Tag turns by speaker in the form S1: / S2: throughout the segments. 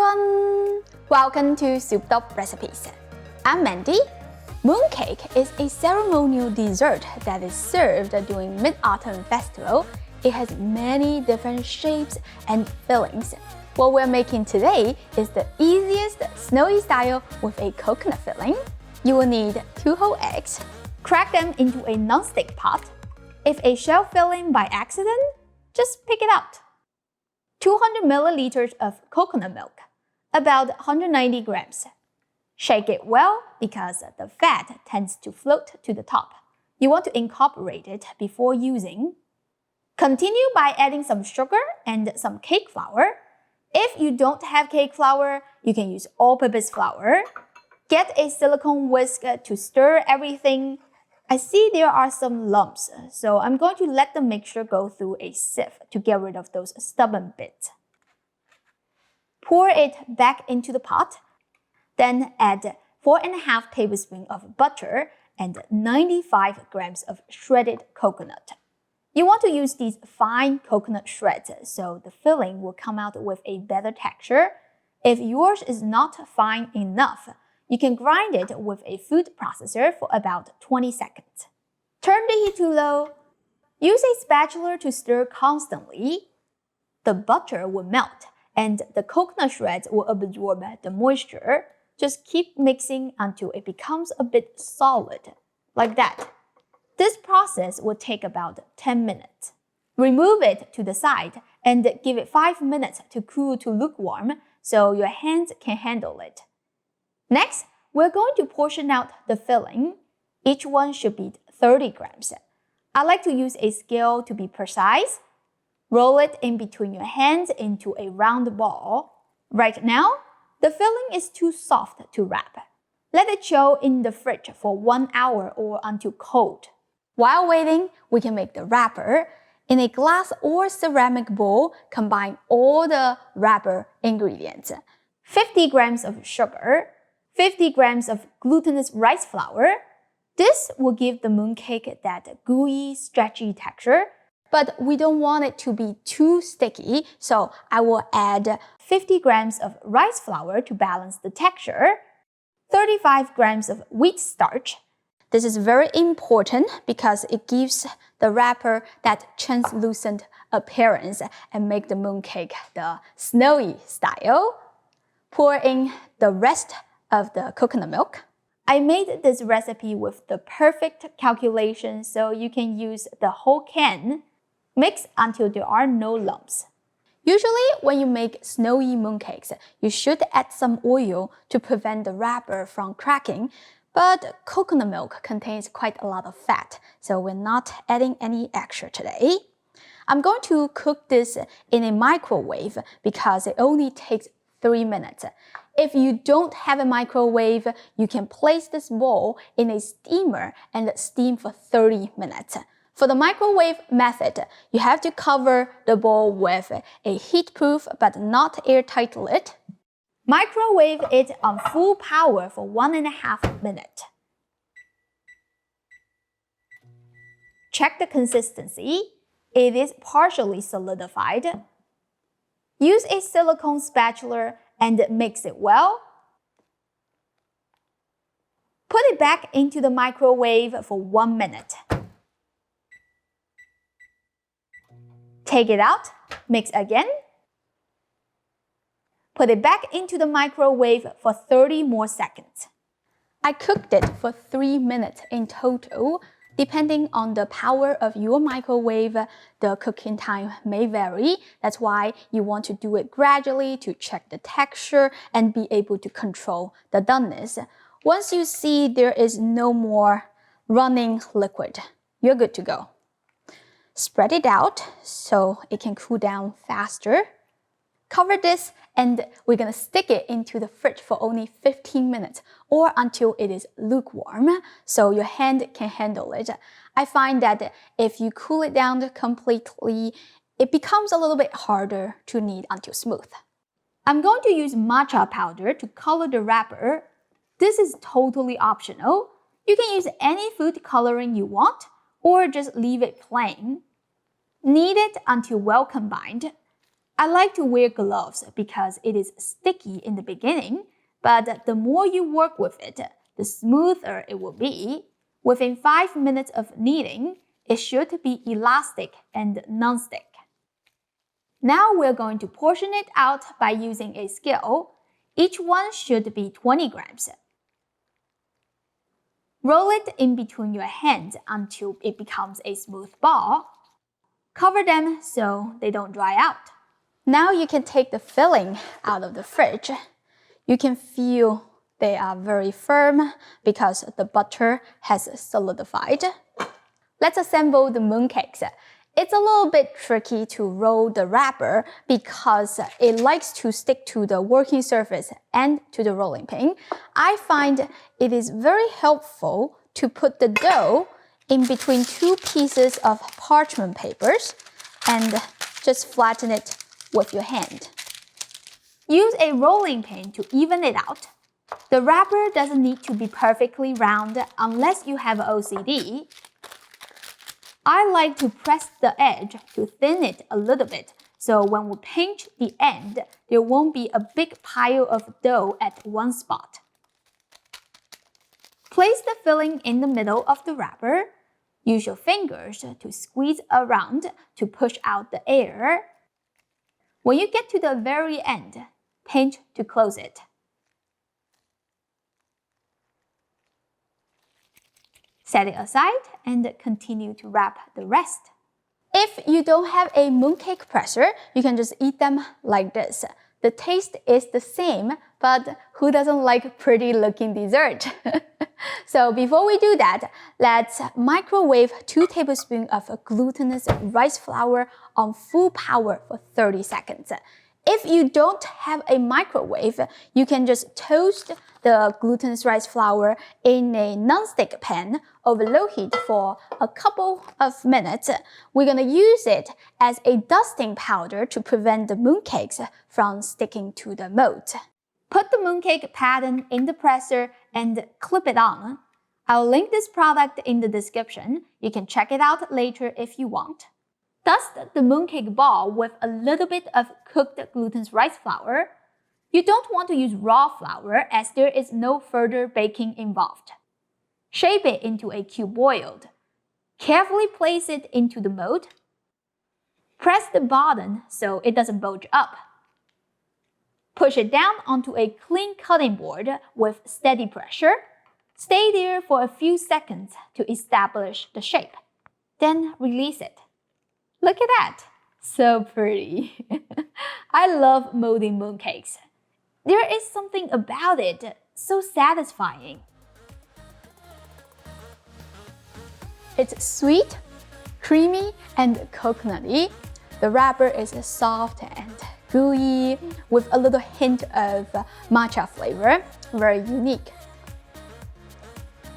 S1: everyone! Welcome to Souped Up Recipes. I'm Mandy. Mooncake is a ceremonial dessert that is served during Mid-Autumn Festival. It has many different shapes and fillings. What we're making today is the easiest snowy style with a coconut filling. You will need 2 whole eggs. Crack them into a nonstick pot. If a shell filling by accident, just pick it out. 200 milliliters of coconut milk, about 190 grams. Shake it well because the fat tends to float to the top. You want to incorporate it before using. Continue by adding some sugar and some cake flour. If you don't have cake flour, you can use all-purpose flour. Get a silicone whisk to stir everything. I see there are some lumps, so I'm going to let the mixture go through a sieve to get rid of those stubborn bits. Pour it back into the pot. Then add 4.5 tablespoons of butter and 95 grams of shredded coconut. You want to use these fine coconut shreds so the filling will come out with a better texture. If yours is not fine enough, you can grind it with a food processor for about 20 seconds. Turn the heat to low. Use a spatula to stir constantly. The butter will melt and the coconut shreds will absorb the moisture. Just keep mixing until it becomes a bit solid, like that. This process will take about 10 minutes. Remove it to the side and give it 5 minutes to cool to lukewarm so your hands can handle it. Next, we're going to portion out the filling. Each one should be 30 grams. I like to use a scale to be precise. Roll it in between your hands into a round ball. Right now, the filling is too soft to wrap. Let it chill in the fridge for 1 hour or until cold. While waiting, we can make the wrapper. In a glass or ceramic bowl, combine all the wrapper ingredients. 50 grams of sugar, 50 grams of glutinous rice flour. This will give the mooncake that gooey, stretchy texture, but we don't want it to be too sticky, so I will add 50 grams of rice flour to balance the texture, 35 grams of wheat starch. This is very important because it gives the wrapper that translucent appearance and make the mooncake the snowy style. Pour in the rest of the coconut milk. I made this recipe with the perfect calculation so you can use the whole can. Mix until there are no lumps. Usually when you make snowy mooncakes, you should add some oil to prevent the wrapper from cracking, but coconut milk contains quite a lot of fat, so we're not adding any extra today. I'm going to cook this in a microwave because it only takes 3 minutes. If you don't have a microwave, you can place this bowl in a steamer and steam for 30 minutes. For the microwave method, you have to cover the bowl with a heat-proof but not airtight lid. Microwave it on full power for 1.5 minutes. Check the consistency. It is partially solidified. Use a silicone spatula and mix it well. Put it back into the microwave for 1 minute. Take it out, mix again. Put it back into the microwave for 30 more seconds. I cooked it for 3 minutes in total. Depending on the power of your microwave, the cooking time may vary. That's why you want to do it gradually to check the texture and be able to control the doneness. Once you see there is no more running liquid, you're good to go. Spread it out so it can cool down faster. Cover this and we're gonna stick it into the fridge for only 15 minutes or until it is lukewarm so your hand can handle it. I find that if you cool it down completely, it becomes a little bit harder to knead until smooth. I'm going to use matcha powder to color the wrapper. This is totally optional. You can use any food coloring you want or just leave it plain. Knead it until well combined. I like to wear gloves because it is sticky in the beginning, but the more you work with it, the smoother it will be. Within 5 minutes of kneading, it should be elastic and non-stick. Now we're going to portion it out by using a scale. Each one should be 20 grams. Roll it in between your hands until it becomes a smooth ball. Cover them so they don't dry out. Now you can take the filling out of the fridge. You can feel they are very firm because the butter has solidified. Let's assemble the mooncakes. It's a little bit tricky to roll the wrapper because it likes to stick to the working surface and to the rolling pin. I find it is very helpful to put the dough in between two pieces of parchment papers and just flatten it with your hand. Use a rolling pin to even it out. The wrapper doesn't need to be perfectly round unless you have OCD. I like to press the edge to thin it a little bit, so when we pinch the end, there won't be a big pile of dough at one spot. Place the filling in the middle of the wrapper. Use your fingers to squeeze around to push out the air. When you get to the very end, pinch to close it. Set it aside and continue to wrap the rest. If you don't have a mooncake presser, you can just eat them like this. The taste is the same, but who doesn't like pretty looking dessert? So before we do that, let's microwave 2 tablespoons of glutinous rice flour on full power for 30 seconds. If you don't have a microwave, you can just toast the glutinous rice flour in a nonstick pan over low heat for a couple of minutes. We're going to use it as a dusting powder to prevent the mooncakes from sticking to the mold. Put the mooncake pattern in the presser and clip it on. I'll link this product in the description. You can check it out later if you want. Dust the mooncake ball with a little bit of cooked glutinous rice flour. You don't want to use raw flour as there is no further baking involved. Shape it into a cube boiled. Carefully place it into the mold. Press the bottom so it doesn't bulge up. Push it down onto a clean cutting board with steady pressure. Stay there for a few seconds to establish the shape. Then release it. Look at that! So pretty! I love molding mooncakes. There is something about it so satisfying. It's sweet, creamy, and coconutty. The wrapper is soft and gooey with a little hint of matcha flavor. Very unique.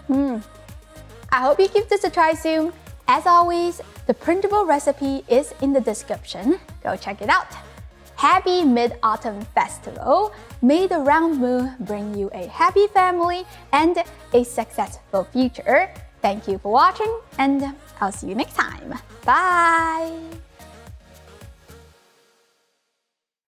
S1: I hope you give this a try soon. As always, the printable recipe is in the description. Go check it out. Happy Mid-Autumn Festival! May the round moon bring you a happy family and a successful future. Thank you for watching, and I'll see you next time. Bye!